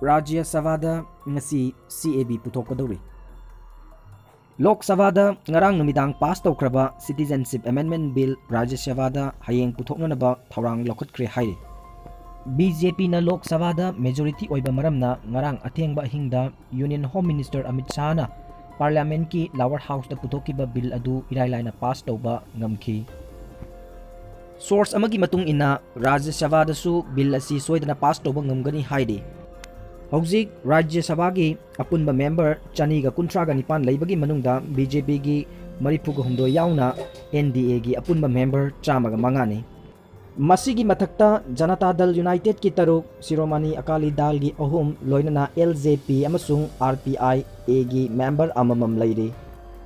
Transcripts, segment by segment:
Rajya Sabhada ngasi CAB puthokadori. Lok Sabhada ngarang numidang pass tawkraba Citizenship Amendment Bill Rajya Sabhada hayeng puthoknanaba thawrang lokhatkre haire. BJP na Lok Sabhada majority oiba maramna ngarang athengba hingda Union Home Minister Amit Shah na Parliament ki lower house da puthokiba bill adu irailai na pass tawba ngamki. Source amagi matung ina Rajya Sabhada su bill asi soidana pass tawba ngamgani haide. Hojik Rajya Sabha gi apunba member chani ga kuntra ga nipan leibagi manungda BJP gi maripuga humdo yauna NDA gi apunba member chama ga mangani. Masigi mathakta Janata Dal United ki taruk Shiromani Akali Dal gi ahum loinana LJP amasung RPI A gi member amamam leiri.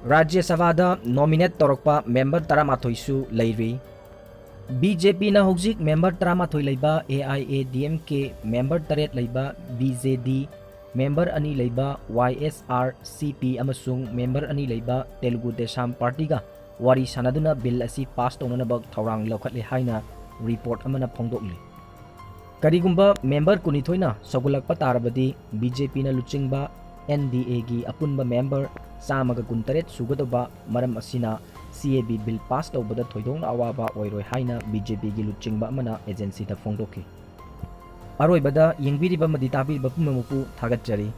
Rajya Sabha da nominate torokpa member taramathoi su leiri. BJP na hojik member taramathoi leiba AIADMK member taret leiba BJD member ani leiba YSRCP amasung member ani leiba Telugu Desam Party ga wari sanaduna bill asi pass tonanabag thawrang lokhatle haina report amana phongdokli. Karigumba member kunithoina sogulakpa tarabadi BJP na luchingba NDA gi apunba member samaga kuntaret sugadoba maram asina CAB bill pass tawbada thoidongna awaba oiroi haina BJP gi luchingba amana agency da phongdoki. Aroibada yengbiriba madi tabiriba pumamupu thagatjari.